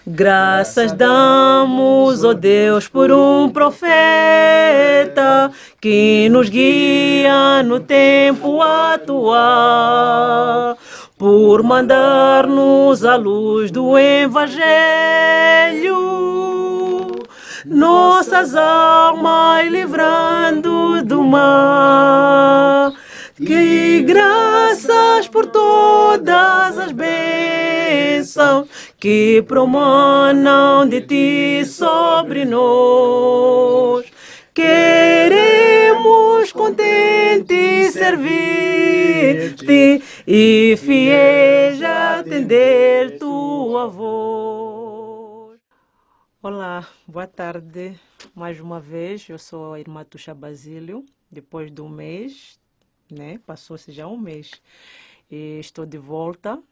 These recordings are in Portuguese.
Graças damos, ó Deus, por um profeta que nos guia no tempo atual, por mandar-nos a luz do Evangelho, nossas almas livrando do mal. Que graças por todas as bênçãos que promanam de ti sobre nós. Queremos contentes servir-te e fiéis atender tua voz. Olá, boa tarde. Mais uma vez, eu sou a irmã Tuxa Basílio. Depois de um mês, né? Passou-se já um mês. E estou de volta.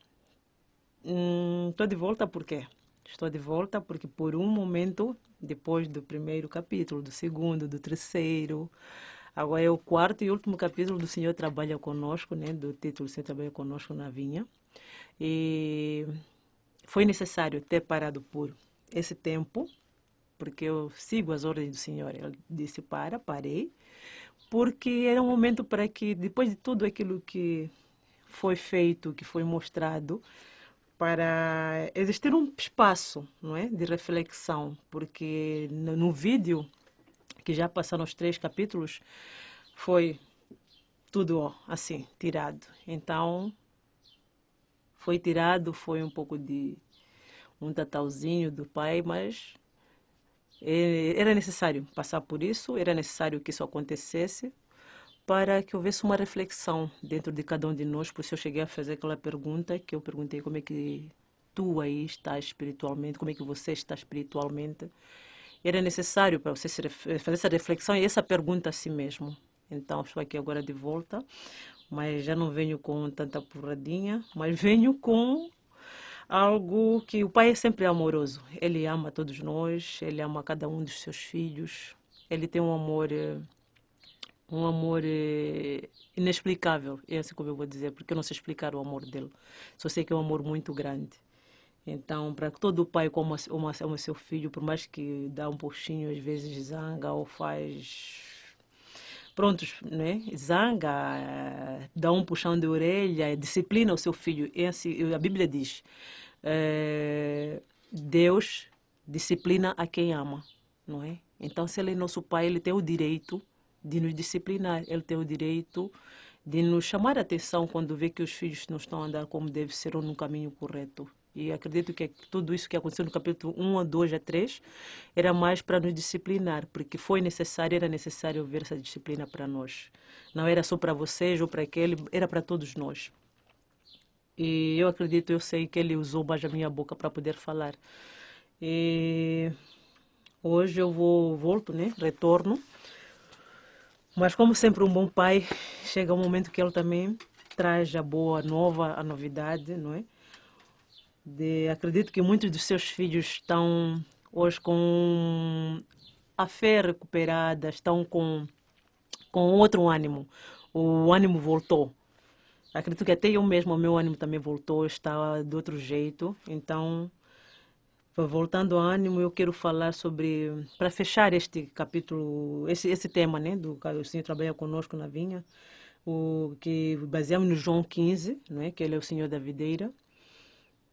Estou de volta por quê? Estou de volta porque por um momento, depois do primeiro capítulo, do segundo, do terceiro, agora é o quarto e último capítulo do Senhor Trabalha Conosco, né? Do título Senhor Trabalha Conosco na Vinha. E foi necessário ter parado por esse tempo, porque eu sigo as ordens do Senhor. Ele disse parei, porque era um momento para que, depois de tudo aquilo que foi feito, que foi mostrado, para existir um espaço, não é, de reflexão, porque no vídeo, que já passaram os 3 capítulos, foi tudo assim, tirado. Então, foi tirado, foi um pouco de um tatauzinho do pai, mas era necessário passar por isso, era necessário que isso acontecesse, para que houvesse uma reflexão dentro de cada um de nós. Por isso eu cheguei a fazer aquela pergunta que eu perguntei: como é que tu aí estás espiritualmente, como é que você está espiritualmente? Era necessário para você fazer essa reflexão e essa pergunta a si mesmo. Então estou aqui agora de volta, mas já não venho com tanta porradinha, mas venho com algo que o Pai é sempre amoroso. Ele ama todos nós, ele ama cada um dos seus filhos, ele tem um amor inexplicável, é assim como eu vou dizer, porque eu não sei explicar o amor dele. Só sei que é um amor muito grande. Então, para todo pai como o seu filho, por mais que dá um pouquinho, às vezes zanga ou faz... Prontos, né? Zanga, dá um puxão de orelha, disciplina o seu filho. É assim, a Bíblia diz, Deus disciplina a quem ama, não é? Então, se ele é nosso pai, ele tem o direito de nos disciplinar, ele tem o direito de nos chamar a atenção quando vê que os filhos não estão a andar como deve ser ou no caminho correto. E acredito que tudo isso que aconteceu no capítulo 1, a 2, a 3 era mais para nos disciplinar, porque era necessário ver essa disciplina para nós. Não era só para vocês ou para aquele, era para todos nós. E eu acredito, eu sei que ele usou mais a minha boca para poder falar. E hoje eu volto, né? Retorno. Mas como sempre um bom pai, chega um momento que ele também traz a boa nova, a novidade, não é? Acredito que muitos dos seus filhos estão hoje com a fé recuperada, estão com outro ânimo. O ânimo voltou. Acredito que até eu mesmo, o meu ânimo também voltou, está de outro jeito. Então, voltando ao ânimo, eu quero falar sobre, para fechar este capítulo, esse tema, né, do que o Senhor trabalha conosco na vinha, que baseamos no João 15, não é, que ele é o Senhor da videira,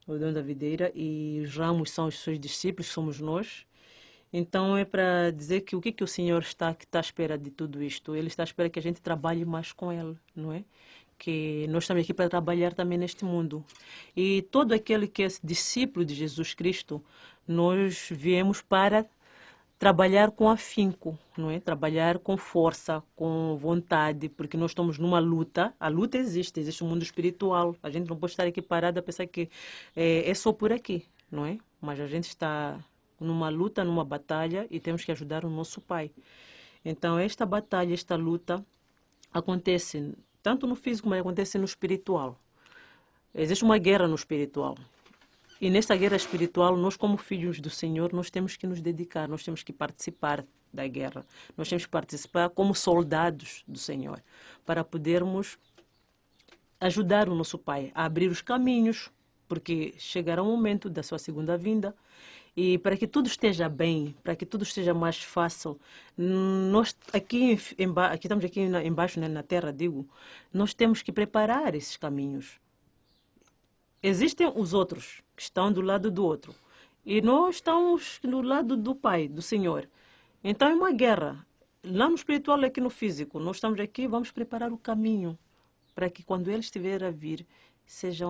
o dono da videira, e os ramos são os seus discípulos, somos nós. Então é para dizer que o que o Senhor que está à espera de tudo isto? Ele está à espera que a gente trabalhe mais com Ele, não é? Que nós estamos aqui para trabalhar também neste mundo. E todo aquele que é discípulo de Jesus Cristo, nós viemos para trabalhar com afinco, não é? Trabalhar com força, com vontade, porque nós estamos numa luta. A luta existe um mundo espiritual. A gente não pode estar aqui parado a pensar que é só por aqui, não é? Mas a gente está numa luta, numa batalha e temos que ajudar o nosso Pai. Então, esta batalha, esta luta acontece tanto no físico, mas acontece no espiritual. Existe uma guerra no espiritual. E nesta guerra espiritual, nós como filhos do Senhor, nós temos que nos dedicar, nós temos que participar da guerra. Nós temos que participar como soldados do Senhor, para podermos ajudar o nosso Pai a abrir os caminhos, porque chegará um momento da sua segunda vinda e para que tudo esteja bem, para que tudo esteja mais fácil, nós aqui estamos aqui embaixo, né, na Terra, digo, nós temos que preparar esses caminhos. Existem os outros que estão do lado do outro e nós estamos do lado do Pai, do Senhor. Então é uma guerra. Lá no espiritual e aqui no físico, nós estamos aqui, vamos preparar o caminho para que quando Ele estiver a vir, seja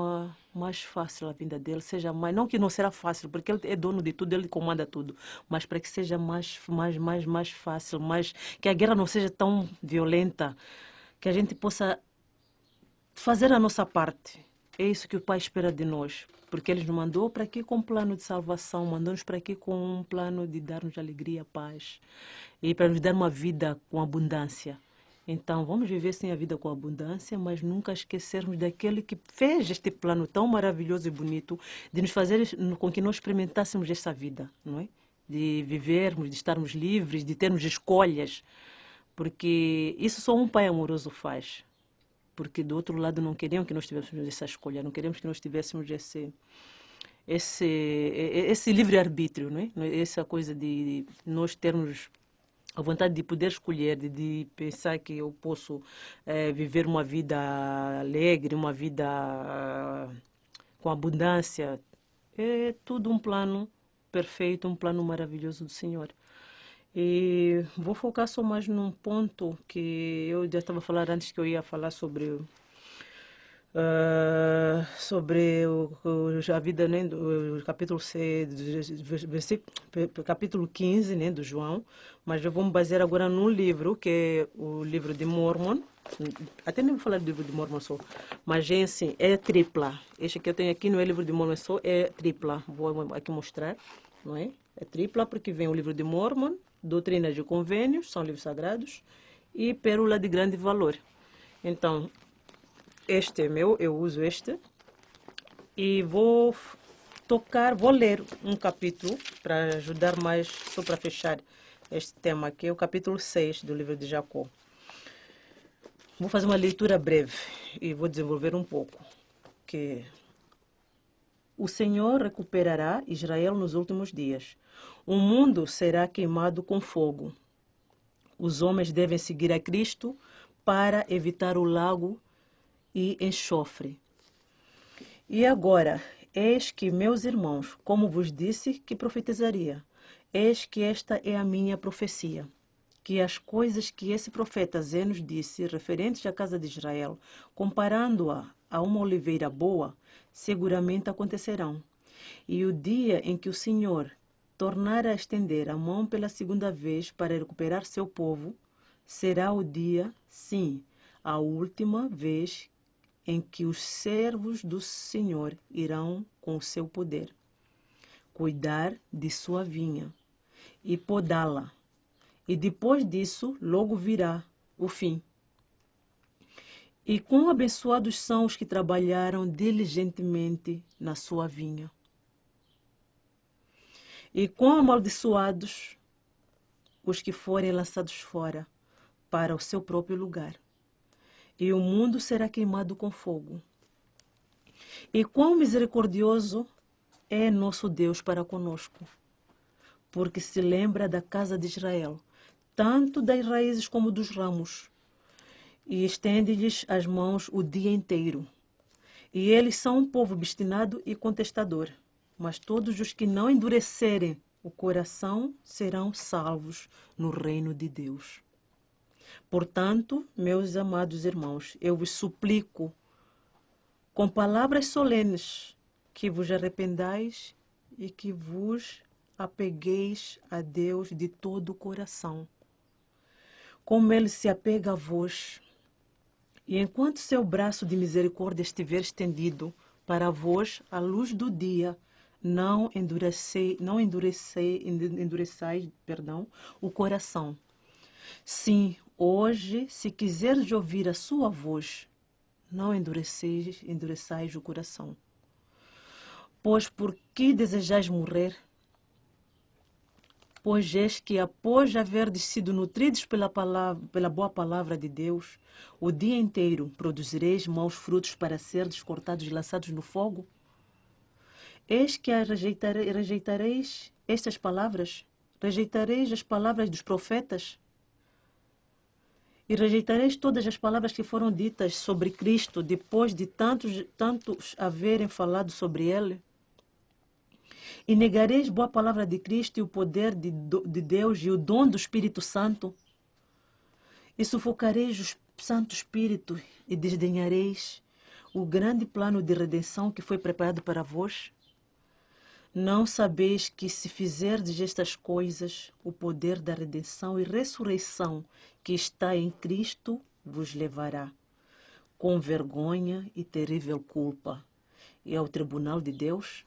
mais fácil a vinda dele, seja mais, não que não será fácil, porque ele é dono de tudo, ele comanda tudo, mas para que seja mais fácil, que a guerra não seja tão violenta, que a gente possa fazer a nossa parte. É isso que o Pai espera de nós, porque Ele nos mandou para aqui com um plano de salvação, mandou-nos para aqui com um plano de dar-nos alegria, paz, e para nos dar uma vida com abundância. Então, vamos viver sim a vida com abundância, mas nunca esquecermos daquele que fez este plano tão maravilhoso e bonito de nos fazer com que nós experimentássemos essa vida, não é? De vivermos, de estarmos livres, de termos escolhas, porque isso só um pai amoroso faz. Porque do outro lado não queriam que nós tivéssemos essa escolha, não queremos que nós tivéssemos esse livre-arbítrio, não é? Essa coisa de nós termos a vontade de poder escolher, de pensar que eu posso viver uma vida alegre, uma vida com abundância. É tudo um plano perfeito, um plano maravilhoso do Senhor. E vou focar só mais num ponto que eu já estava a falar antes, que eu ia falar sobre a vida, né, do capítulo 6, capítulo 15, né, do João, mas eu vou me basear agora num livro, que é o livro de Mormon. Até nem vou falar do livro de Mormon só, mas é assim, é tripla. Este que eu tenho aqui não é livro de Mormon só, é tripla. Vou aqui mostrar, não é? É tripla porque vem o livro de Mormon, Doutrinas e Convênios, são livros sagrados, e Pérola de Grande Valor. Então, este é meu, eu uso este. E vou ler um capítulo para ajudar mais, só para fechar este tema aqui, é o capítulo 6 do livro de Jacó. Vou fazer uma leitura breve e vou desenvolver um pouco. Que o Senhor recuperará Israel nos últimos dias. O mundo será queimado com fogo. Os homens devem seguir a Cristo para evitar o lago e enxofre. E agora, eis que, meus irmãos, como vos disse que profetizaria, eis que esta é a minha profecia, que as coisas que esse profeta Zé nos disse referentes à casa de Israel, comparando-a a uma oliveira boa, seguramente acontecerão. E o dia em que o Senhor tornar a estender a mão pela segunda vez para recuperar seu povo, será o dia, sim, a última vez em que os servos do Senhor irão, com o seu poder, cuidar de sua vinha e podá-la. E depois disso, logo virá o fim. E quão abençoados são os que trabalharam diligentemente na sua vinha. E quão amaldiçoados os que forem lançados fora para o seu próprio lugar. E o mundo será queimado com fogo. E quão misericordioso é nosso Deus para conosco, porque se lembra da casa de Israel, tanto das raízes como dos ramos, e estende-lhes as mãos o dia inteiro. E eles são um povo obstinado e contestador, mas todos os que não endurecerem o coração serão salvos no reino de Deus. Portanto, meus amados irmãos, eu vos suplico, com palavras solenes, que vos arrependais e que vos apegueis a Deus de todo o coração, como Ele se apega a vós. E enquanto seu braço de misericórdia estiver estendido para vós, à luz do dia, não endureçais o coração. Sim, hoje, se quiseres ouvir a sua voz, não endureçais o coração. Pois por que desejais morrer? Pois eis que, após haverdes sido nutridos pela boa palavra de Deus, o dia inteiro produzireis maus frutos para serdes cortados e lançados no fogo? Eis que rejeitareis estas palavras, rejeitareis as palavras dos profetas, e rejeitareis todas as palavras que foram ditas sobre Cristo, depois de tantos haverem falado sobre ele. E negareis boa palavra de Cristo e o poder de Deus e o dom do Espírito Santo. E sufocareis o Santo Espírito e desdenhareis o grande plano de redenção que foi preparado para vós. Não sabeis que, se fizerdes estas coisas, o poder da redenção e ressurreição que está em Cristo vos levará, com vergonha e terrível culpa, e ao tribunal de Deus?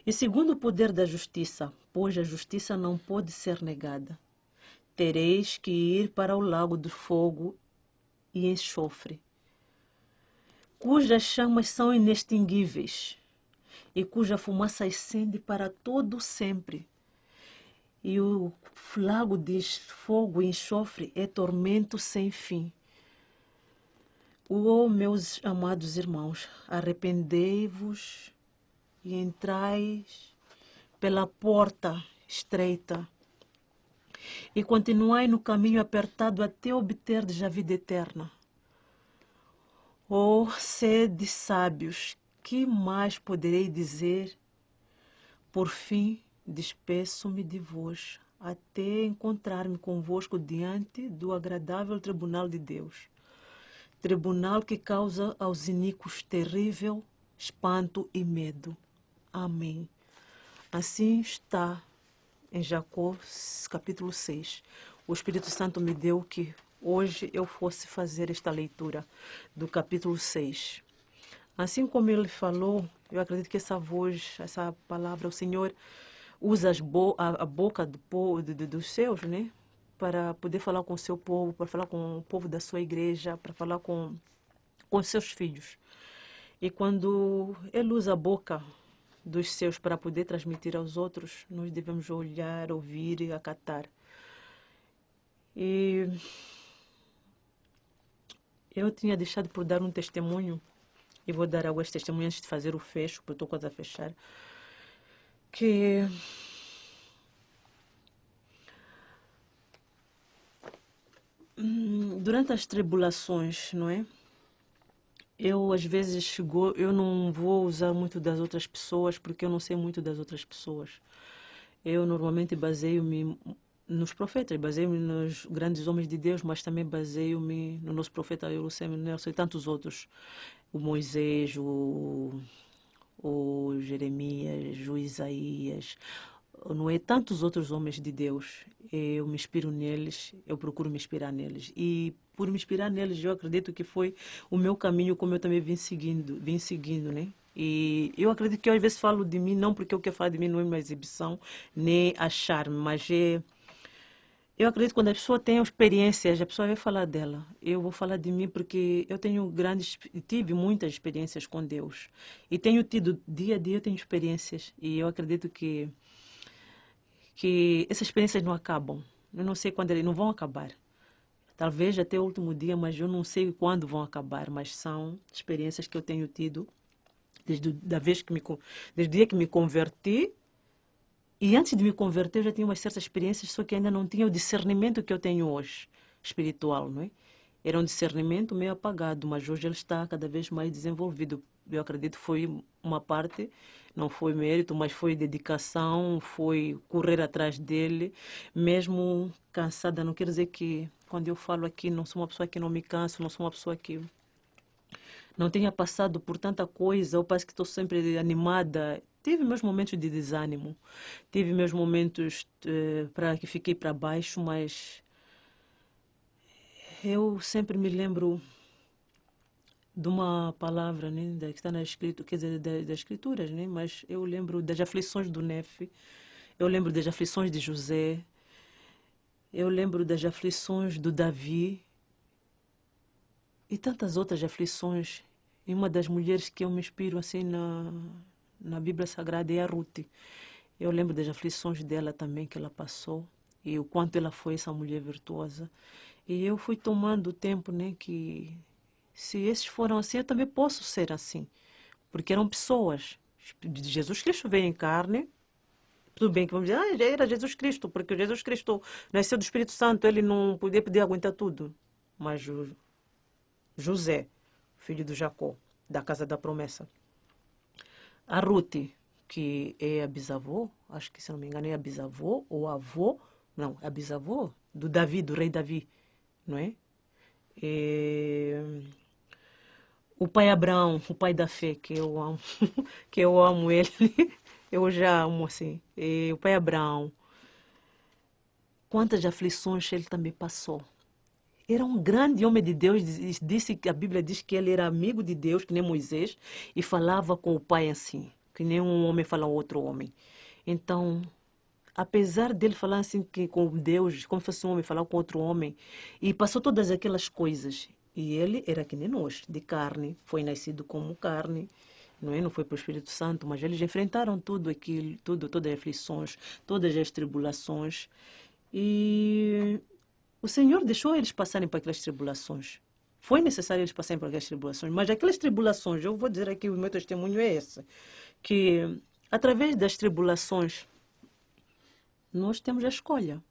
E segundo o poder da justiça, pois a justiça não pode ser negada, tereis que ir para o lago do fogo e enxofre, cujas chamas são inextinguíveis, e cuja fumaça ascende para todo sempre. E o lago de fogo e enxofre é tormento sem fim. Meus amados irmãos, arrependei-vos e entrais pela porta estreita e continuai no caminho apertado até obterdes a vida eterna. Sede sábios, que mais poderei dizer? Por fim, despeço-me de vós, até encontrar-me convosco diante do agradável tribunal de Deus. Tribunal que causa aos iníquos terrível espanto e medo. Amém. Assim está em Jacó, capítulo 6. O Espírito Santo me deu que hoje eu fosse fazer esta leitura do capítulo 6. Assim como ele falou, eu acredito que essa voz, essa palavra, o Senhor usa a boca dos seus, né? Para poder falar com o seu povo, para falar com o povo da sua igreja, para falar com os seus filhos. E quando ele usa a boca dos seus para poder transmitir aos outros, nós devemos olhar, ouvir e acatar. E eu tinha deixado por dar um testemunho, e vou dar alguns testemunhos antes de fazer o fecho, porque eu estou quase a fechar, que durante as tribulações, não é? Eu, às vezes, eu não vou usar muito das outras pessoas, porque eu não sei muito das outras pessoas. Eu normalmente baseio-me nos profetas, baseio-me nos grandes homens de Deus, mas também baseio-me no nosso profeta Eusébio Nelson e tantos outros. O Moisés, o Jeremias, o Isaías, não é? Tantos outros homens de Deus. Eu me inspiro neles, eu procuro me inspirar neles. E por me inspirar neles, eu acredito que foi o meu caminho, como eu também vim seguindo, né? E eu acredito que eu às vezes falo de mim, não porque o que eu falo de mim não é uma exibição, nem achar-me, mas eu acredito que quando a pessoa tem experiências, a pessoa vai falar dela. Eu vou falar de mim porque eu tive muitas experiências com Deus. E tenho tido, dia a dia, eu tenho experiências. E eu acredito que essas experiências não acabam. Eu não sei quando eles não vão acabar. Talvez até o último dia, mas eu não sei quando vão acabar. Mas são experiências que eu tenho tido desde o dia que me converti. E antes de me converter, eu já tinha umas certas experiências, só que ainda não tinha o discernimento que eu tenho hoje, espiritual, não é? Era um discernimento meio apagado, mas hoje ele está cada vez mais desenvolvido. Eu acredito que foi uma parte, não foi mérito, mas foi dedicação, foi correr atrás dele, mesmo cansada. Não quer dizer que, quando eu falo aqui, não sou uma pessoa que não me canso, não sou uma pessoa que não tenha passado por tanta coisa, ou parece que estou sempre animada. Tive meus momentos de desânimo, tive meus momentos para que fiquei para baixo, mas eu sempre me lembro de uma palavra, né, que está na escritura, quer dizer, das escrituras, né, mas eu lembro das aflições do Nefe, eu lembro das aflições de José, eu lembro das aflições do Davi e tantas outras aflições. E uma das mulheres que eu me inspiro assim na Bíblia Sagrada é a Ruth. Eu lembro das aflições dela também que ela passou e o quanto ela foi essa mulher virtuosa. E eu fui tomando o tempo, né, que se esses foram assim, eu também posso ser assim. Porque eram pessoas. Jesus Cristo veio em carne. Tudo bem que vamos dizer, já era Jesus Cristo, porque Jesus Cristo nasceu do Espírito Santo, ele não podia aguentar tudo. Mas José, filho de Jacó, da casa da promessa. A Ruth, que é a bisavó, acho que se não me engano é a bisavó ou a avó, não, é a bisavó do Davi, do rei Davi, não é? O pai Abraão, o pai da fé, que eu amo, que eu amo ele, eu já amo assim. O pai Abraão, quantas aflições ele também passou. Era um grande homem de Deus, a Bíblia diz que ele era amigo de Deus, que nem Moisés, e falava com o pai assim, que nem um homem fala com outro homem. Então, apesar dele falar assim que com Deus, como se fosse um homem falar com outro homem, e passou todas aquelas coisas, e ele era que nem nós, de carne, foi nascido como carne, não é? Não foi para o Espírito Santo, mas eles enfrentaram tudo aquilo, todas as aflições, todas as tribulações, e o Senhor deixou eles passarem por aquelas tribulações. Foi necessário eles passarem por aquelas tribulações, mas aquelas tribulações, eu vou dizer aqui, o meu testemunho é esse, que através das tribulações, nós temos a escolha.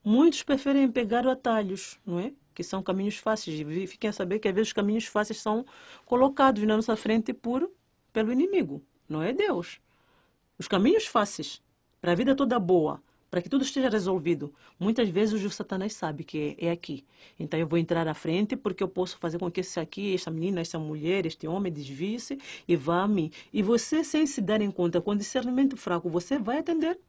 Muitos preferem pegar atalhos, não é? Que são caminhos fáceis. E fiquem a saber que às vezes os caminhos fáceis são colocados na nossa frente pelo inimigo, não é Deus. Os caminhos fáceis, para a vida toda boa, para que tudo esteja resolvido, muitas vezes o Satanás sabe que é aqui. Então eu vou entrar à frente porque eu posso fazer com que esse aqui, esta menina, esta mulher, este homem desvie-se e vá a mim. E você, sem se dar em conta, com discernimento fraco, você vai atender.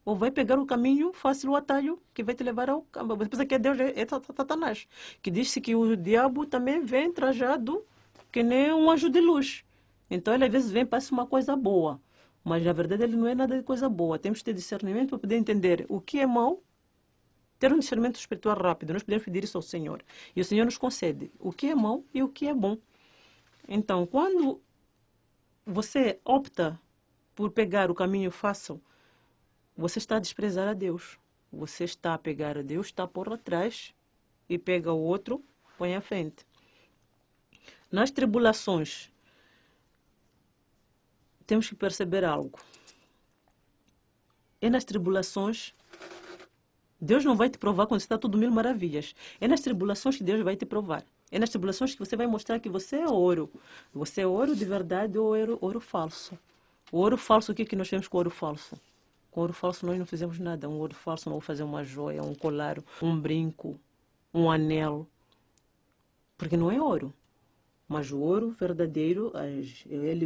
Ou vai pegar o caminho fácil, o atalho, que vai te levar ao campo. Você pensa que Deus é Satanás, que diz que o diabo também vem trajado que nem um anjo de luz. Então ele às vezes vem, passa uma coisa boa, mas na verdade ele não é nada de coisa boa. Temos que ter discernimento para poder entender o que é mau, ter um discernimento espiritual rápido. Nós podemos pedir isso ao Senhor. E o Senhor nos concede o que é mau e o que é bom. Então, quando você opta por pegar o caminho fácil, você está a desprezar a Deus. Você está a pegar a Deus, está por atrás e pega o outro, põe à frente. Nas tribulações, temos que perceber algo. É nas tribulações, Deus não vai te provar quando está tudo mil maravilhas. É nas tribulações que Deus vai te provar. É nas tribulações que você vai mostrar que você é ouro. Você é ouro de verdade ou ouro falso. O ouro falso, o que nós temos com o ouro falso? Com ouro falso nós não fizemos nada. Um ouro falso não vou fazer uma joia, um colar, um brinco, um anel. Porque não é ouro. Mas o ouro verdadeiro,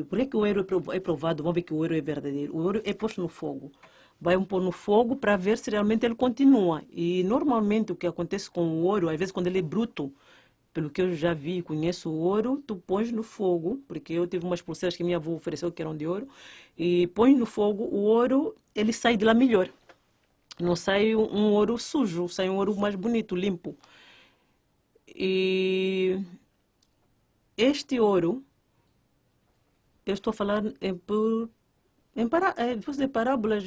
por que o ouro é provado? Vamos ver que o ouro é verdadeiro. O ouro é posto no fogo. Vai pôr no fogo para ver se realmente ele continua. E normalmente o que acontece com o ouro, às vezes quando ele é bruto, pelo que eu já vi e conheço o ouro, tu pões no fogo, porque eu tive umas pulseiras que minha avó ofereceu que eram de ouro, e pões no fogo, o ouro, ele sai de lá melhor. Não sai um ouro sujo, sai um ouro mais bonito, limpo. E este ouro, eu estou a falar depois de parábolas,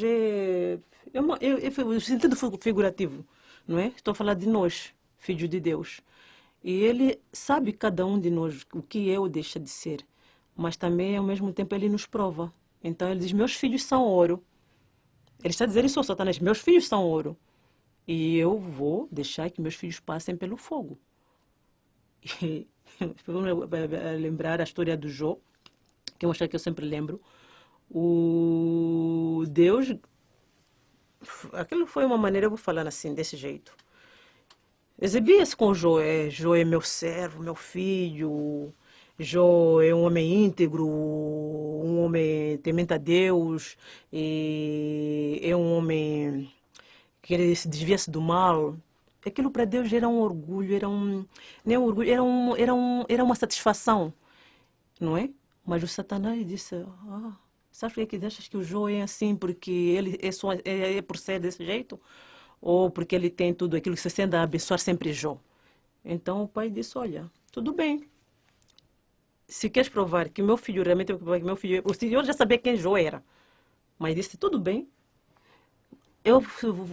o sentido figurativo, não é? Estou a falar de nós, filhos de Deus. E ele sabe cada um de nós o que é ou deixa de ser. Mas também, ao mesmo tempo, ele nos prova. Então ele diz, meus filhos são ouro. Ele está dizendo isso ao Satanás, meus filhos são ouro. E eu vou deixar que meus filhos passem pelo fogo. E vamos lembrar a história do Jó, que é uma história que eu sempre lembro. O Deus... Aquilo foi uma maneira, eu vou falar assim, desse jeito. Exibia-se com Jó. Jó é meu servo, meu filho. Jó é um homem íntegro, um homem temente a Deus, e é um homem que ele se desvia-se do mal. Aquilo para Deus era um orgulho, nem um orgulho, era uma satisfação, não é? Mas o Satanás disse, sabe por que achas que o Jó é assim porque ele é por ser desse jeito? Ou porque ele tem tudo aquilo que se sente a abençoar sempre Jó? Então o pai disse, olha, tudo bem. Se queres provar que meu filho realmente é meu filho, o Senhor já sabia quem Jó era. Mas disse, tudo bem. Eu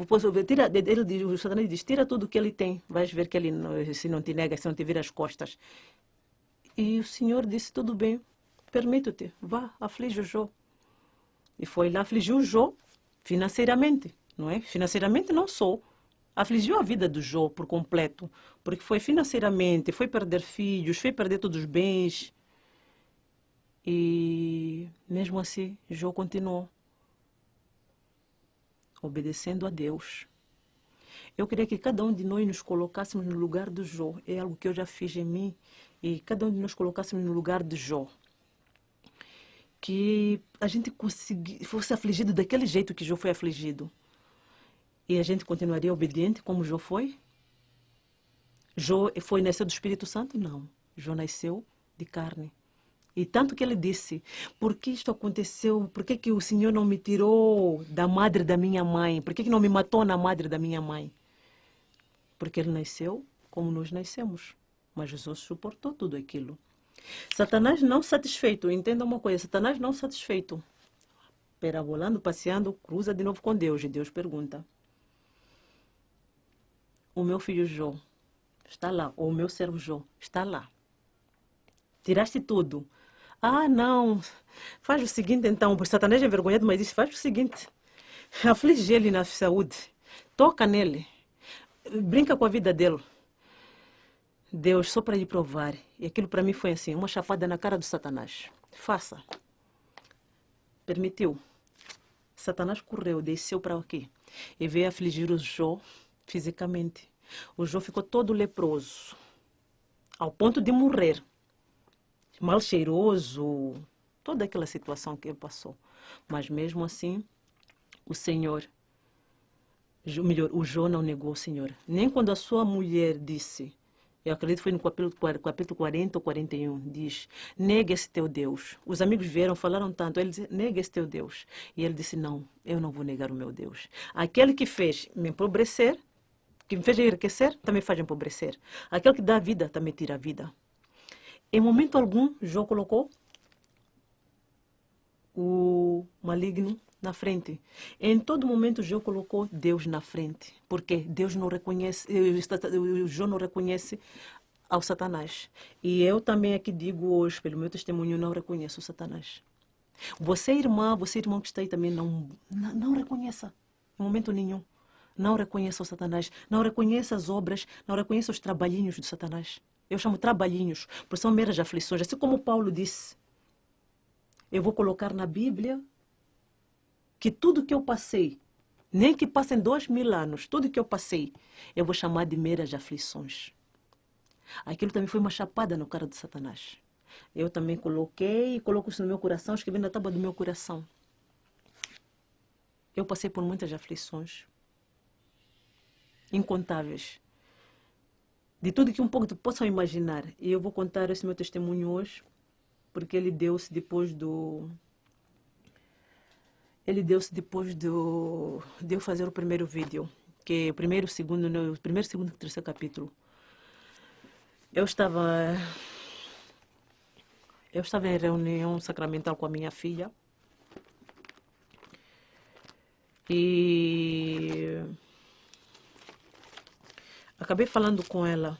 posso tira, ele diz, o Satanás diz, tira tudo que ele tem. Vais ver que ele, se não te nega, se não te vira as costas. E o Senhor disse, tudo bem. permito-te, vá, aflige o Jó. E foi lá, afligiu o Jó financeiramente, não é? Financeiramente não só. Afligiu a vida do Jó por completo, porque foi financeiramente, foi perder filhos, foi perder todos os bens. E mesmo assim, Jó continuou obedecendo a Deus. Eu queria que cada um de nós nos colocássemos no lugar do Jó. É algo que eu já fiz em mim. E cada um de nós colocássemos no lugar do Jó. Que a gente fosse afligido daquele jeito que Jó foi afligido. E a gente continuaria obediente como Jó foi? Jó foi nasceu do Espírito Santo? Não. Jó nasceu de carne. E tanto que ele disse, por que isto aconteceu? Por que o Senhor não me tirou da madre da minha mãe? Por que não me matou na madre da minha mãe? Porque ele nasceu como nós nascemos. Mas Jesus suportou tudo aquilo. Satanás não satisfeito, entenda uma coisa, Satanás não satisfeito. Perabolando, passeando, cruza de novo com Deus. E Deus pergunta, o meu filho Jó está lá, ou o meu servo Jó está lá. Tiraste tudo. Ah, não. Faz o seguinte então, porque Satanás é envergonhado, mas diz, faz o seguinte. Aflige ele na saúde. Toca nele. Brinca com a vida dele. Deus, só para lhe provar. E aquilo para mim foi assim, uma chapada na cara do Satanás. Faça. Permitiu. Satanás correu, desceu para aqui. E veio afligir o Jó fisicamente. O Jó ficou todo leproso. Ao ponto de morrer. Mal cheiroso. Toda aquela situação que ele passou. Mas mesmo assim, o Senhor, melhor, o Jó não negou o Senhor. Nem quando a sua mulher disse, eu acredito que foi no capítulo 40 ou 41, diz, nega esse teu Deus. Os amigos vieram, falaram tanto, ele disse, nega esse teu Deus. E ele disse, não, eu não vou negar o meu Deus. Aquele que fez me empobrecer, que me fez enriquecer, também faz empobrecer. Aquele que dá vida, também tira a vida. Em momento algum, Jó colocou o maligno na frente. Em todo momento, Jó colocou Deus na frente. Porque Deus não reconhece, Jó não reconhece ao Satanás. E eu também aqui digo hoje, pelo meu testemunho, não reconheço o Satanás. Você, irmão que está aí também, não reconheça. Em momento nenhum. Não reconheça o Satanás. Não reconheça as obras. Não reconheça os trabalhinhos do Satanás. Eu chamo trabalhinhos, porque são meras aflições. Assim como Paulo disse, eu vou colocar na Bíblia que tudo que eu passei, nem que passem 2000 anos, tudo que eu passei, eu vou chamar de meras aflições. Aquilo também foi uma chapada no cara de Satanás. Eu também coloquei e coloco isso no meu coração, escrevi na tábua do meu coração. Eu passei por muitas aflições, incontáveis. De tudo que um pouco possam imaginar. E eu vou contar esse meu testemunho hoje, porque ele deu-se depois do... de eu fazer o primeiro vídeo, que é o primeiro, segundo e terceiro capítulo. Eu estava em reunião sacramental com a minha filha. E acabei falando com ela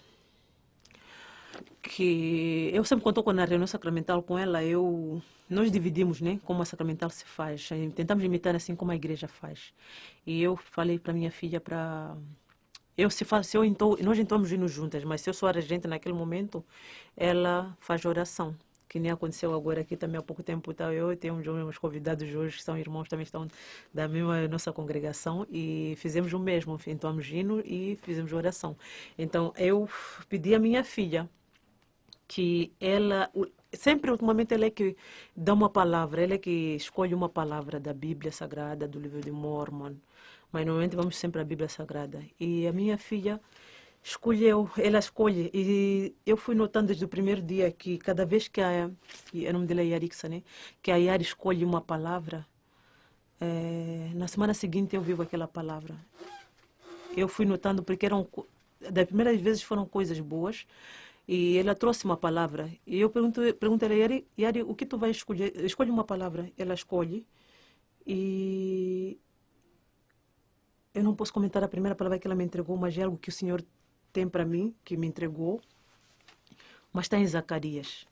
que eu sempre quando estou na reunião sacramental com ela, nós dividimos, né, como a sacramental se faz. Tentamos imitar assim como a igreja faz. E eu falei para minha filha para nós estamos indo juntas, mas se eu sou a regente naquele momento, ela faz oração. Que nem aconteceu agora aqui também há pouco tempo. Eu tenho uns convidados hoje que são irmãos, também estão da mesma nossa congregação e fizemos o mesmo. Entoamos hino e fizemos oração. Então, eu pedi à minha filha que ela... Sempre, ultimamente, ela é que dá uma palavra, ela é que escolhe uma palavra da Bíblia Sagrada, do livro de Mormon. Mas, normalmente, vamos sempre à Bíblia Sagrada. E a minha filha... ela escolhe, e eu fui notando desde o primeiro dia que cada vez que o nome dela é Yarixa, né? Que a Yari escolhe uma palavra, na semana seguinte eu vivo aquela palavra. Eu fui notando porque das primeiras vezes foram coisas boas, e ela trouxe uma palavra, e eu pergunto a ela, Yari, o que tu vai escolher? Escolhe uma palavra, ela escolhe, e eu não posso comentar a primeira palavra que ela me entregou, mas é algo que o Senhor tem para mim, que me entregou, mas está em Zacarias.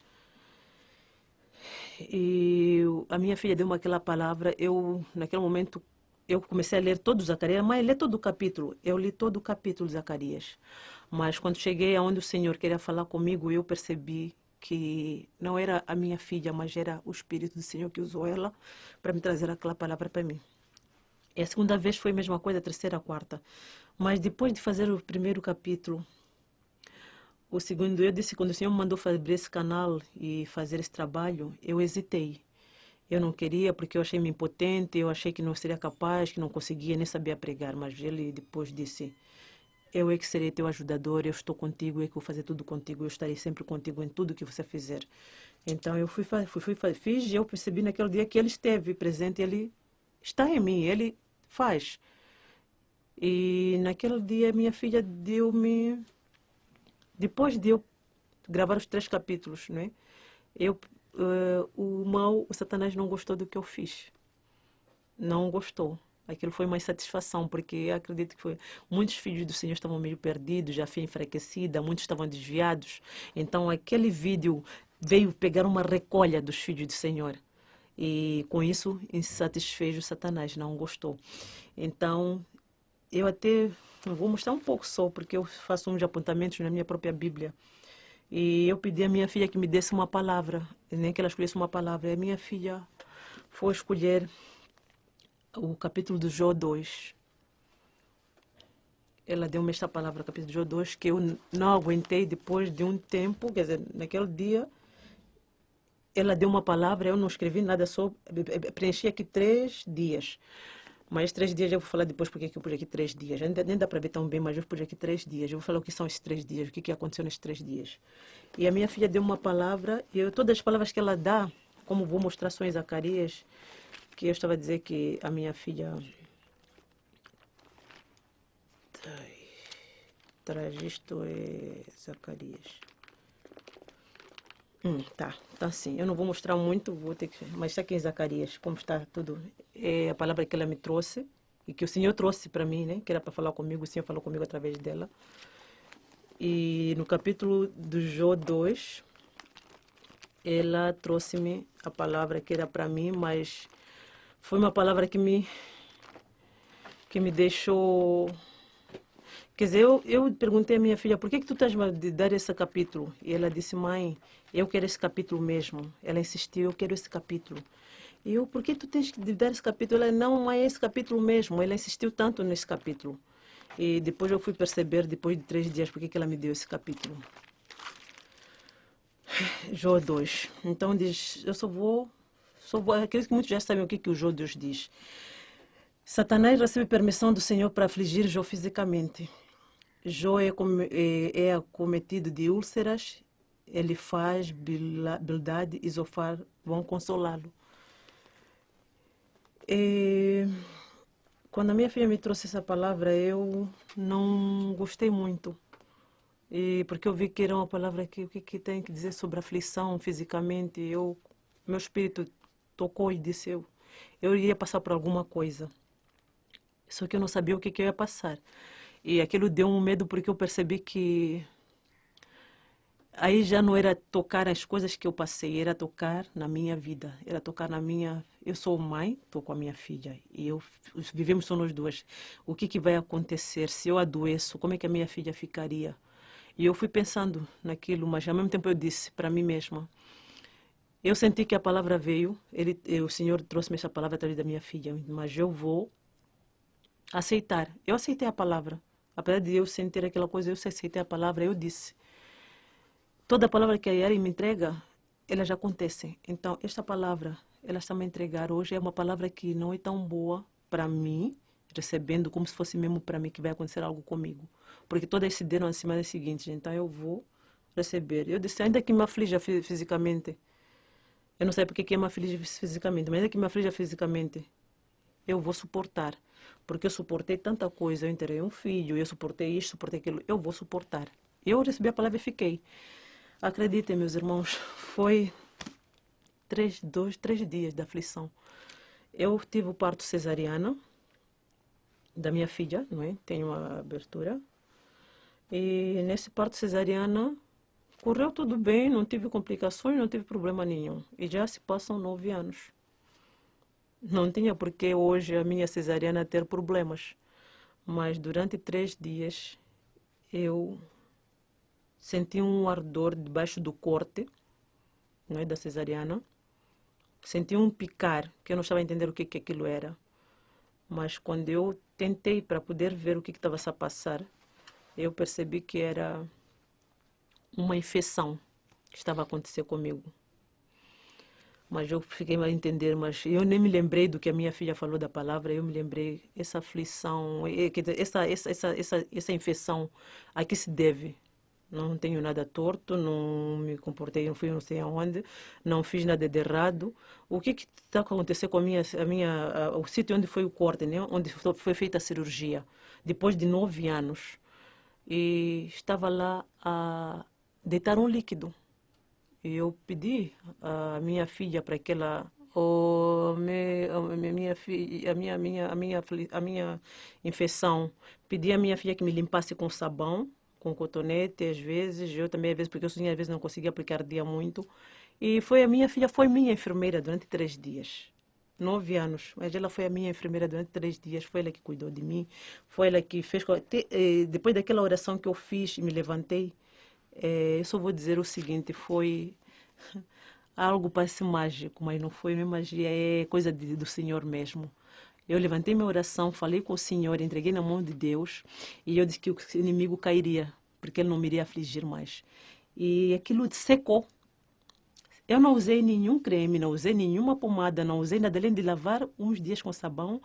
E a minha filha deu-me aquela palavra, naquele momento, eu comecei a ler todo Zacarias. Mãe, lê todo o capítulo. Eu li todo o capítulo de Zacarias. Mas quando cheguei aonde o Senhor queria falar comigo, eu percebi que não era a minha filha, mas era o Espírito do Senhor que usou ela para me trazer aquela palavra para mim. E a segunda vez foi a mesma coisa, a terceira, a quarta. Mas depois de fazer o primeiro capítulo, o segundo, eu disse, quando o Senhor me mandou fazer esse canal e fazer esse trabalho, eu hesitei. Eu não queria porque eu achei-me impotente, eu achei que não seria capaz, que não conseguia, nem sabia pregar. Mas ele depois disse, eu é que serei teu ajudador, eu estou contigo, eu é que vou fazer tudo contigo, eu estarei sempre contigo em tudo que você fizer. Então eu fiz e eu percebi naquele dia que ele esteve presente, ele está em mim, ele faz. E naquele dia minha filha deu-me, depois de eu gravar os 3 capítulos, né? O Satanás não gostou do que eu fiz. Não gostou. Aquilo foi uma insatisfação, porque eu acredito que muitos filhos do Senhor estavam meio perdidos, já fé enfraquecida, muitos estavam desviados. Então aquele vídeo veio pegar uma recolha dos filhos do Senhor. E com isso insatisfez o Satanás, não gostou. Então eu até vou mostrar um pouco só, porque eu faço uns apontamentos na minha própria Bíblia. E eu pedi à minha filha que me desse uma palavra, nem que ela escolhesse uma palavra. E a minha filha foi escolher o capítulo do Jó 2. Ela deu-me esta palavra, capítulo do Jó 2, que eu não aguentei depois de um tempo, quer dizer, naquele dia, ela deu uma palavra, eu não escrevi nada, só preenchi aqui 3 dias. Mas 3 dias eu vou falar depois porque eu pus aqui 3 dias. Ainda nem dá para ver tão bem, mas eu pus aqui 3 dias. Eu vou falar o que são esses 3 dias, o que aconteceu nesses 3 dias. E a minha filha deu uma palavra, e todas as palavras que ela dá, como vou mostrar só em Zacarias, que eu estava a dizer que a minha filha traz isto é Zacarias. Tá assim. Eu não vou mostrar muito, vou ter que. Mas está aqui em Zacarias, como está tudo. É a palavra que ela me trouxe e que o Senhor trouxe para mim, né? Que era para falar comigo, o Senhor falou comigo através dela. E no capítulo do Jó 2, ela trouxe-me a palavra que era para mim, mas foi uma palavra que me deixou. Quer dizer, eu perguntei à minha filha, por que tu estás a dar esse capítulo? E ela disse, mãe, eu quero esse capítulo mesmo. Ela insistiu, eu quero esse capítulo. E eu, por que tu tens que dar esse capítulo? Ela, não, mãe, é esse capítulo mesmo. Ela insistiu tanto nesse capítulo. E depois eu fui perceber, depois de 3 dias, por que ela me deu esse capítulo. Jó 2. Então diz, eu só vou, acredito que muitos já sabem o que o Jó 2 diz. Satanás recebe permissão do Senhor para afligir Jó fisicamente. Jó é acometido de úlceras, ele faz Bildade e Zofar vão consolá-lo. Quando a minha filha me trouxe essa palavra, eu não gostei muito. Porque eu vi que era uma palavra que o que tem que dizer sobre aflição fisicamente. Meu espírito tocou e disse eu iria passar por alguma coisa. Só que eu não sabia o que eu ia passar. E aquilo deu um medo porque eu percebi que aí já não era tocar as coisas que eu passei, era tocar na minha vida, era tocar na minha. Eu sou mãe, estou com a minha filha e vivemos só nós duas. O que vai acontecer se eu adoeço? Como é que a minha filha ficaria? E eu fui pensando naquilo, mas ao mesmo tempo eu disse para mim mesma. Eu senti que a palavra veio, o Senhor trouxe-me essa palavra através da minha filha, mas eu vou aceitar. Eu aceitei a palavra. Apesar de eu sentir aquela coisa, eu aceitei a palavra, eu disse. Toda palavra que a Yari me entrega, ela já acontece. Então, esta palavra, ela está me a entregar hoje, é uma palavra que não é tão boa para mim, recebendo como se fosse mesmo para mim que vai acontecer algo comigo. Porque todas se deram acima das seguintes, então eu vou receber. Eu disse, ainda que me aflija fisicamente, eu não sei porque que me aflige fisicamente, mas ainda que me aflija fisicamente, eu vou suportar. Porque eu suportei tanta coisa, eu enterrei um filho, eu suportei isso, suportei aquilo, eu vou suportar. Eu recebi a palavra e fiquei. Acreditem, meus irmãos, foi 3 dias de aflição. Eu tive o parto cesariano da minha filha, não é? Tenho uma abertura. E nesse parto cesariano Correu tudo bem, não tive complicações, não tive problema nenhum. E já se passam 9 anos. Não tinha por que hoje a minha cesariana ter problemas. Mas durante 3 dias eu senti um ardor debaixo do corte, não é, da cesariana. Senti um picar, que eu não estava a entender o que aquilo era. Mas quando eu tentei para poder ver o que estava a passar, eu percebi que era uma infecção que estava a acontecer comigo. Mas eu fiquei a entender, mas eu nem me lembrei do que a minha filha falou da palavra, eu me lembrei, essa aflição, quer dizer, essa infecção, a que se deve? Não tenho nada torto, não me comportei, não fui não sei aonde, não fiz nada de errado. O que está a acontecer com o sítio onde foi o corte, né? Onde foi feita a cirurgia, depois de 9 anos. E estava lá a deitar um líquido. E eu pedi a minha filha para que ela minha filha, a minha infecção. Pedi à minha filha que me limpasse com sabão, com cotonete, às vezes, eu também às vezes, porque eu sozinha às vezes não conseguia porque ardia muito. E foi a minha filha, foi minha enfermeira durante 3 dias. 9 anos, mas ela foi a minha enfermeira durante 3 dias, foi ela que cuidou de mim, foi ela que fez. Depois daquela oração que eu fiz e me levantei, eu só vou dizer o seguinte, foi algo parece mágico, mas não foi magia, é coisa do Senhor mesmo. Eu levantei minha oração, falei com o Senhor, entreguei na mão de Deus e eu disse que o inimigo cairia, porque ele não me iria afligir mais. E aquilo secou. Eu não usei nenhum creme, não usei nenhuma pomada, não usei nada além de lavar uns dias com sabão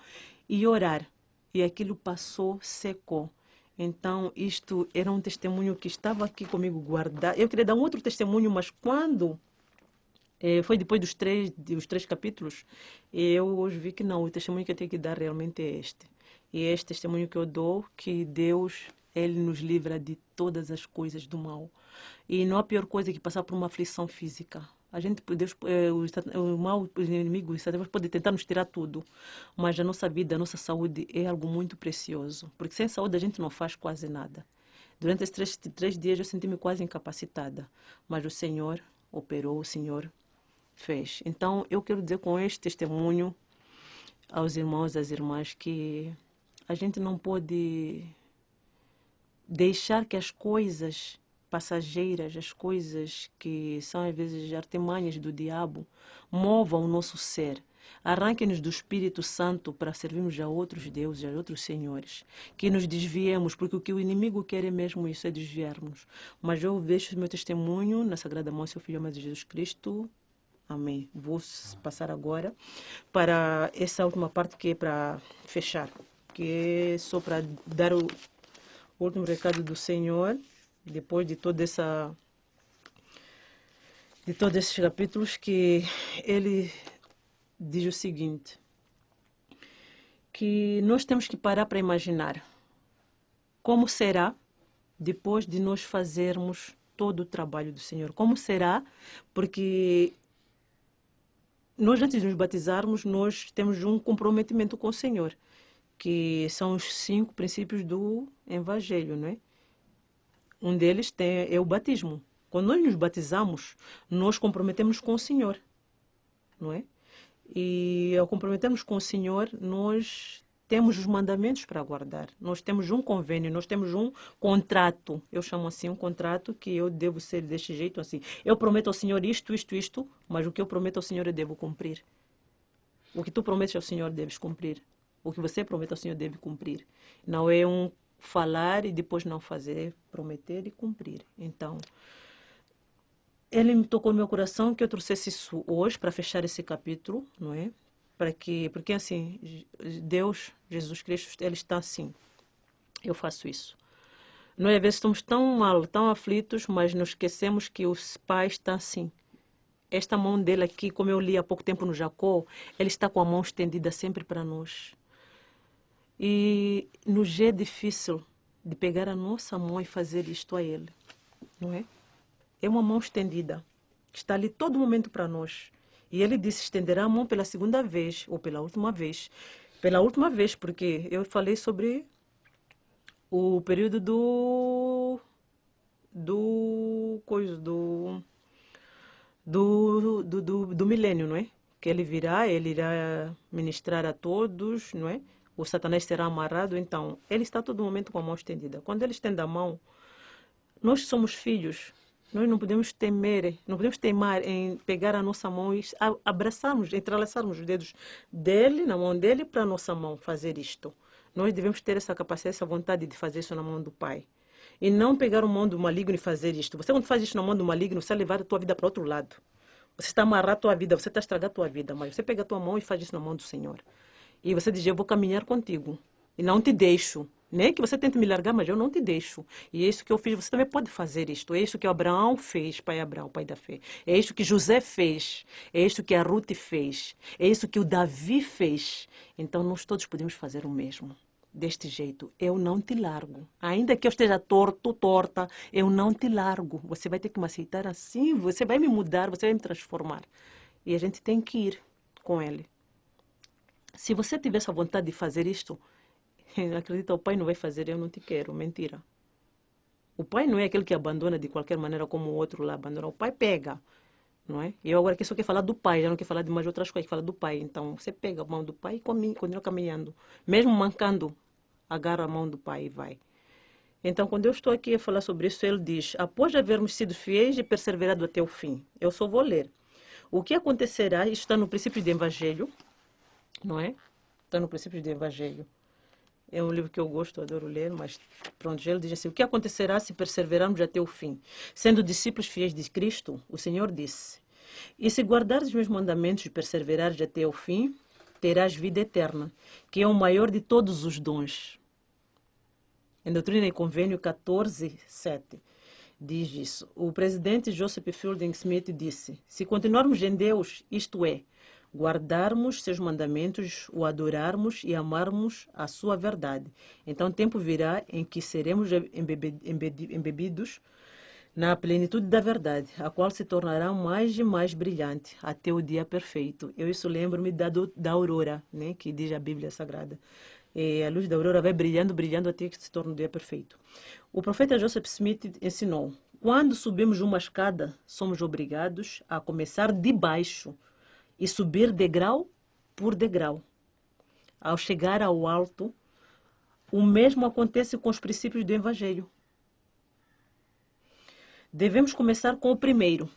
e orar. E aquilo passou, secou. Então, isto era um testemunho que estava aqui comigo guardado. Eu queria dar um outro testemunho, mas quando foi depois dos três capítulos, eu hoje vi que não, o testemunho que eu tenho que dar realmente é este. E é este testemunho que eu dou, que Deus, Ele nos livra de todas as coisas do mal. E não há pior coisa que passar por uma aflição física. A gente, Deus, o mal, os inimigos, Satanás pode tentar nos tirar tudo, mas a nossa vida, a nossa saúde é algo muito precioso, porque sem saúde a gente não faz quase nada. Durante esses 3 dias eu senti-me quase incapacitada, mas o Senhor operou, o Senhor fez. Então eu quero dizer com este testemunho aos irmãos e às irmãs que a gente não pode deixar que as coisas passageiras, as coisas que são às vezes artimanhas do diabo, movam o nosso ser. Arranque-nos do Espírito Santo para servirmos a outros deuses, a outros senhores. Que nos desviemos, porque o que o inimigo quer é mesmo isso, é desviarmos. Mas eu vejo o meu testemunho na Sagrada Mão, seu Filho amado de Jesus Cristo. Amém. Vou passar agora para essa última parte que é para fechar, que é só para dar o último recado do Senhor, depois de todos esses capítulos, que ele diz o seguinte, que nós temos que parar para imaginar como será depois de nós fazermos todo o trabalho do Senhor. Como será? Porque nós, antes de nos batizarmos, nós temos um comprometimento com o Senhor, que são os 5 princípios do Evangelho, não é? Um deles é o batismo. Quando nós nos batizamos, nós comprometemos com o Senhor, não é? E ao comprometermos com o Senhor, nós temos os mandamentos para guardar. Nós temos um convênio, nós temos um contrato. Eu chamo assim um contrato que eu devo ser deste jeito assim. Eu prometo ao Senhor isto, mas o que eu prometo ao Senhor eu devo cumprir. O que tu prometes ao Senhor deves cumprir. O que você promete ao Senhor deve cumprir. Não é um falar e depois não fazer, prometer e cumprir. Então, ele me tocou no meu coração que eu trouxesse isso hoje para fechar esse capítulo, não é? Porque assim, Deus, Jesus Cristo, Ele está assim. Eu faço isso. Nós às vezes estamos tão mal, tão aflitos, mas nos esquecemos que o Pai está assim. Esta mão dele aqui, como eu li há pouco tempo no Jacó, ele está com a mão estendida sempre para nós. E nos é difícil de pegar a nossa mão e fazer isto a ele, não é? É uma mão estendida, que está ali todo momento para nós. E ele disse, estenderá a mão pela segunda vez, ou pela última vez. Pela última vez, porque eu falei sobre o período do milênio, não é? Que ele virá, ele irá ministrar a todos, não é? O Satanás será amarrado, então ele está a todo momento com a mão estendida. Quando ele estende a mão, nós somos filhos, nós não podemos temer, não podemos teimar em pegar a nossa mão e abraçarmos, entrelaçarmos os dedos dele, na mão dele, para a nossa mão fazer isto. Nós devemos ter essa capacidade, essa vontade de fazer isso na mão do Pai. E não pegar o mão do maligno e fazer isto. Você, quando faz isso na mão do maligno, você vai levar a tua vida para outro lado. Você está a amarrar a tua vida, você está a estragar a tua vida. Mas você pega a tua mão e faz isso na mão do Senhor. E você diz, eu vou caminhar contigo. E não te deixo. Nem que você tente me largar, mas eu não te deixo. E é isso que eu fiz. Você também pode fazer isto. É isso que Abraão fez, pai Abraão, pai da fé. É isso que José fez. É isso que a Ruth fez. É isso que o Davi fez. Então nós todos podemos fazer o mesmo. Deste jeito, eu não te largo. Ainda que eu esteja torto, torta, eu não te largo. Você vai ter que me aceitar assim, você vai me mudar, você vai me transformar. E a gente tem que ir com ele. Se você tiver essa vontade de fazer isto, acredita, o Pai não vai fazer, eu não te quero. Mentira. O Pai não é aquele que abandona de qualquer maneira como o outro lá abandona. O Pai pega, não é? E eu agora aqui só quero falar do Pai, já não quero falar de mais outras coisas, quero falar do Pai. Então, você pega a mão do Pai e continua caminhando. Mesmo mancando, agarra a mão do Pai e vai. Então, quando eu estou aqui a falar sobre isso, ele diz, após havermos sido fiéis e perseverado até o fim, eu só vou ler. O que acontecerá, isto está no princípio do Evangelho, não é? Está no princípio do Evangelho. É um livro que eu gosto, adoro ler, mas pronto, ele diz assim, o que acontecerá se perseverarmos até o fim? Sendo discípulos fiéis de Cristo, o Senhor disse, e se guardares os meus mandamentos e perseverares até o fim, terás vida eterna, que é o maior de todos os dons. Em Doutrina e Convênio 14:7 diz isso. O presidente Joseph Fielding Smith disse, se continuarmos em Deus, isto é, guardarmos seus mandamentos, o adorarmos e amarmos a sua verdade, então tempo virá em que seremos embebidos na plenitude da verdade, a qual se tornará mais e mais brilhante até o dia perfeito. Eu isso lembro-me da aurora, né, que diz a Bíblia Sagrada. E a luz da aurora vai brilhando, brilhando até que se torne o dia perfeito. O profeta Joseph Smith ensinou, quando subimos uma escada, somos obrigados a começar de baixo e subir degrau por degrau. Ao chegar ao alto, o mesmo acontece com os princípios do Evangelho. Devemos começar com o primeiro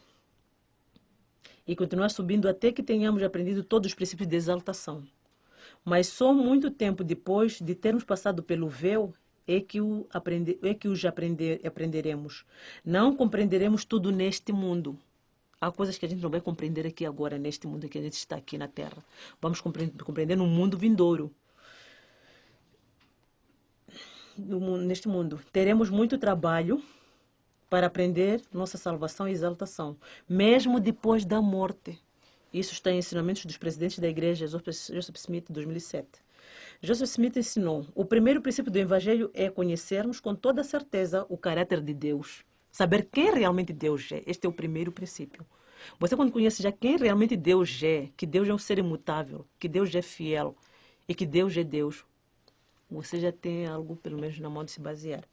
e continuar subindo até que tenhamos aprendido todos os princípios de exaltação. Mas só muito tempo depois de termos passado pelo véu é que os aprenderemos. Não compreenderemos tudo neste mundo. Há coisas que a gente não vai compreender aqui agora, neste mundo que a gente está aqui na Terra. Vamos compreender no mundo vindouro. Neste mundo. Teremos muito trabalho para aprender nossa salvação e exaltação, mesmo depois da morte. Isso está em ensinamentos dos presidentes da igreja, Joseph Smith, 2007. Joseph Smith ensinou, o primeiro princípio do Evangelho é conhecermos com toda certeza o caráter de Deus. Saber quem realmente Deus é. Este é o primeiro princípio. Você, quando conhece já quem realmente Deus é, que Deus é um ser imutável, que Deus é fiel e que Deus é Deus, você já tem algo, pelo menos, na mão de se basear.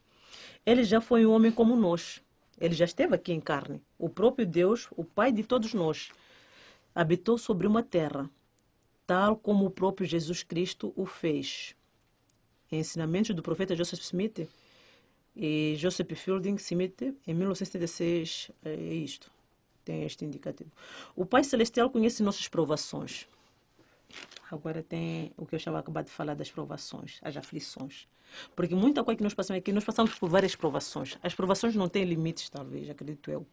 Ele já foi um homem como nós. Ele já esteve aqui em carne. O próprio Deus, o Pai de todos nós, habitou sobre uma terra, tal como o próprio Jesus Cristo o fez. Ensinamentos do profeta Joseph Smith e Joseph Fielding Smith, em 1976, é isto. Tem este indicativo. O Pai Celestial conhece nossas provações. Agora tem o que eu estava acabando de falar das provações, as aflições. Porque muita coisa que nós passamos aqui, nós passamos por várias provações. As provações não têm limites, talvez, acredito eu.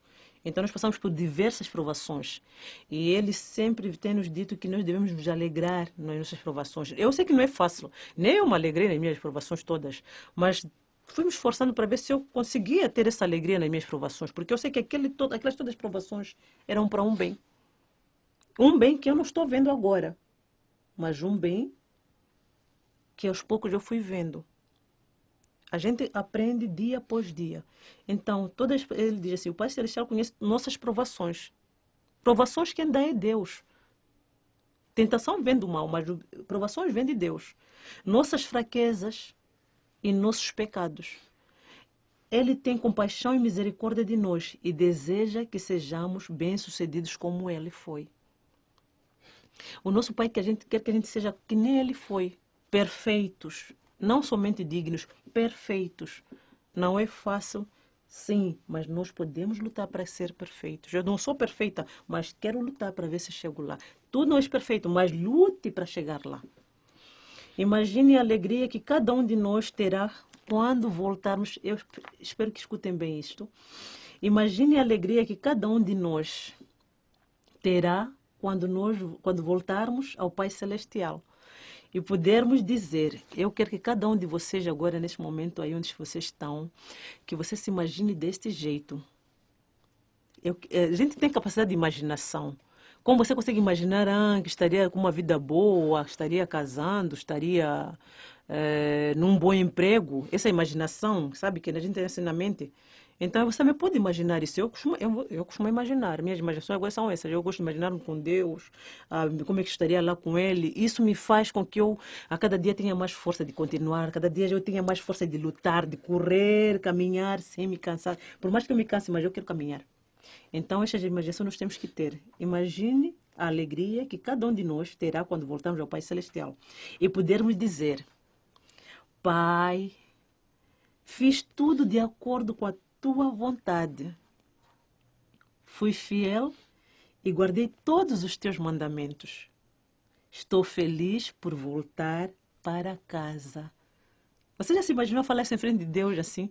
Então nós passamos por diversas provações. E ele sempre tem nos dito que nós devemos nos alegrar nas nossas provações. Eu sei que não é fácil. Nem eu me alegrei nas minhas provações todas. Mas fui me esforçando para ver se eu conseguia ter essa alegria nas minhas provações. Porque eu sei que aquelas todas as provações eram para um bem. Um bem que eu não estou vendo agora. Mas um bem que aos poucos eu fui vendo. A gente aprende dia após dia. Então, ele diz assim, o Pai Celestial conhece nossas provações. Provações quem dá é Deus. Tentação vem do mal, mas provações vêm de Deus. Nossas fraquezas e nossos pecados. Ele tem compaixão e misericórdia de nós e deseja que sejamos bem-sucedidos como ele foi. O nosso Pai quer que a gente seja que nem ele foi, perfeitos, não somente dignos, perfeitos. Não é fácil, sim, mas nós podemos lutar para ser perfeitos. Eu não sou perfeita, mas quero lutar para ver se chego lá. Tu não és perfeito, mas lute para chegar lá. Imagine a alegria que cada um de nós terá quando voltarmos. Eu espero que escutem bem isto. Imagine a alegria que cada um de nós terá quando voltarmos ao Pai Celestial e pudermos dizer, eu quero que cada um de vocês agora, neste momento aí onde vocês estão, que você se imagine deste jeito. A gente tem capacidade de imaginação. Como você consegue imaginar que estaria com uma vida boa, estaria casando, estaria num bom emprego? Essa imaginação, sabe, que a gente tem assim na mente. Então, você também pode imaginar isso. Eu costumo imaginar. Minhas imaginações agora são essas. Eu gosto de imaginar com Deus, como é que estaria lá com Ele. Isso me faz com que eu, a cada dia, tenha mais força de continuar. Cada dia eu tenha mais força de lutar, de correr, caminhar, sem me cansar. Por mais que eu me canse, mas eu quero caminhar. Então, estas imaginações nós temos que ter. Imagine a alegria que cada um de nós terá quando voltarmos ao Pai Celestial. E podermos dizer, Pai, fiz tudo de acordo com a tua vontade. Fui fiel e guardei todos os teus mandamentos. Estou feliz por voltar para casa. Você já se imaginou falar isso em frente de Deus assim?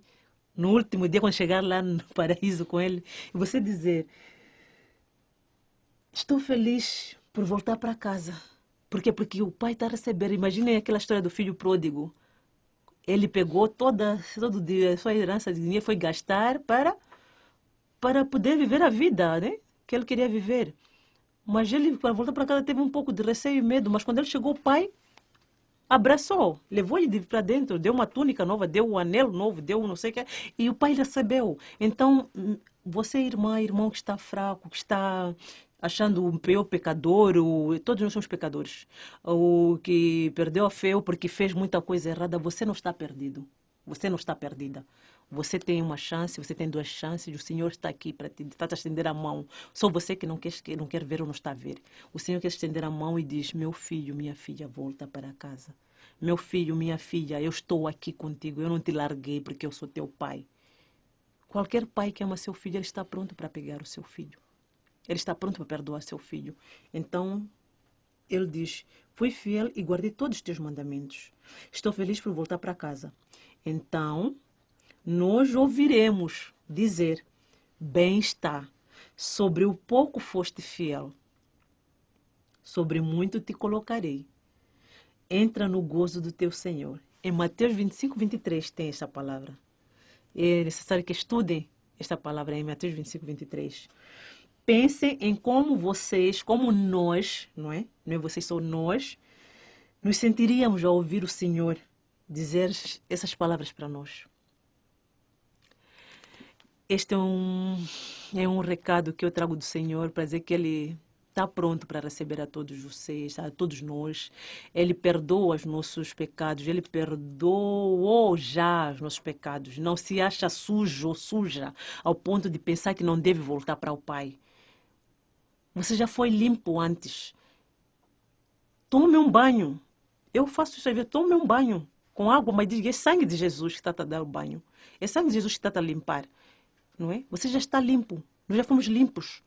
No último dia, quando chegar lá no paraíso com Ele, e você dizer, estou feliz por voltar para casa. Por quê? Porque o pai está a receber. Imaginem aquela história do filho pródigo. Ele pegou todo dia a sua herança de dinheiro, foi gastar para poder viver a vida, né? Que ele queria viver. Mas ele, para voltar para casa, teve um pouco de receio e medo. Mas quando ele chegou, o pai abraçou, levou ele para dentro, deu uma túnica nova, deu um anel novo, deu não sei o que, e o pai recebeu. Então, você, irmã, irmão que está fraco, que está achando o pior pecador, todos nós somos pecadores, o que perdeu a fé ou porque fez muita coisa errada, você não está perdido. Você não está perdida. Você tem uma chance, você tem duas chances. O Senhor está aqui para te estender a mão. Só você que não quer ver ou não está a ver. O Senhor quer estender a mão e diz, meu filho, minha filha, volta para casa. Meu filho, minha filha, eu estou aqui contigo. Eu não te larguei porque eu sou teu pai. Qualquer pai que ama seu filho, ele está pronto para pegar o seu filho. Ele está pronto para perdoar seu filho. Então, ele diz, fui fiel e guardei todos os teus mandamentos. Estou feliz por voltar para casa. Então, nós ouviremos dizer, bem está, sobre o pouco foste fiel, sobre muito te colocarei. Entra no gozo do teu Senhor. Em Mateus 25, 23 tem esta palavra. É necessário que estudem esta palavra em Mateus 25, 23. Pensem em como vocês, como nós, não é? Não é vocês, são nós, nos sentiríamos ao ouvir o Senhor dizer essas palavras para nós. Este é um recado que eu trago do Senhor para dizer que Ele está pronto para receber a todos vocês, a todos nós. Ele perdoa os nossos pecados, Ele perdoou já os nossos pecados. Não se acha sujo ou suja ao ponto de pensar que não deve voltar para o Pai. Você já foi limpo antes. Tome um banho. Eu faço isso às vezes, tome um banho com água, mas diga, é sangue de Jesus que está a dar o banho. É sangue de Jesus que está a limpar. Não é? Você já está limpo. Nós já fomos limpos.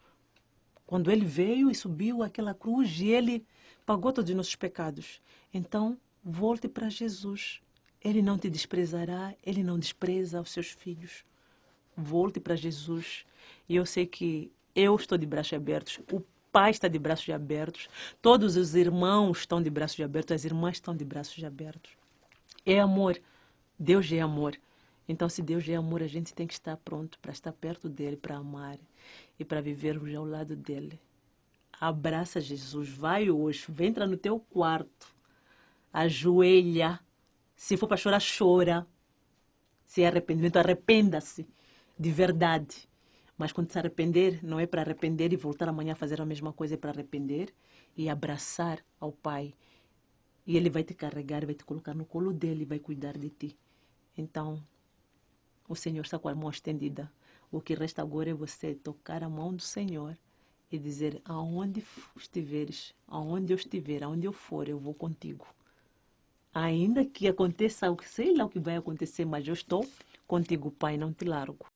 Quando Ele veio e subiu aquela cruz e Ele pagou todos os nossos pecados. Então, volte para Jesus. Ele não te desprezará, Ele não despreza os seus filhos. Volte para Jesus. E eu sei que eu estou de braços abertos. O Pai está de braços abertos. Todos os irmãos estão de braços abertos. As irmãs estão de braços abertos. É amor. Deus é amor. Então, se Deus é amor, a gente tem que estar pronto para estar perto dEle, para amar e para vivermos ao lado dEle. Abraça Jesus, vai hoje, vem entrar no teu quarto, ajoelha. Se for para chorar, chora. Se é arrependimento, arrependa-se de verdade. Mas quando se arrepender, não é para arrepender e voltar amanhã a fazer a mesma coisa, é para arrepender e abraçar ao Pai. E Ele vai te carregar, vai te colocar no colo dEle, vai cuidar de ti. Então, O Senhor está com a mão estendida. O que resta agora é você tocar a mão do Senhor e dizer: aonde estiveres, aonde eu estiver, aonde eu for, eu vou contigo. Ainda que aconteça, sei lá o que vai acontecer, mas eu estou contigo, Pai, não te largo.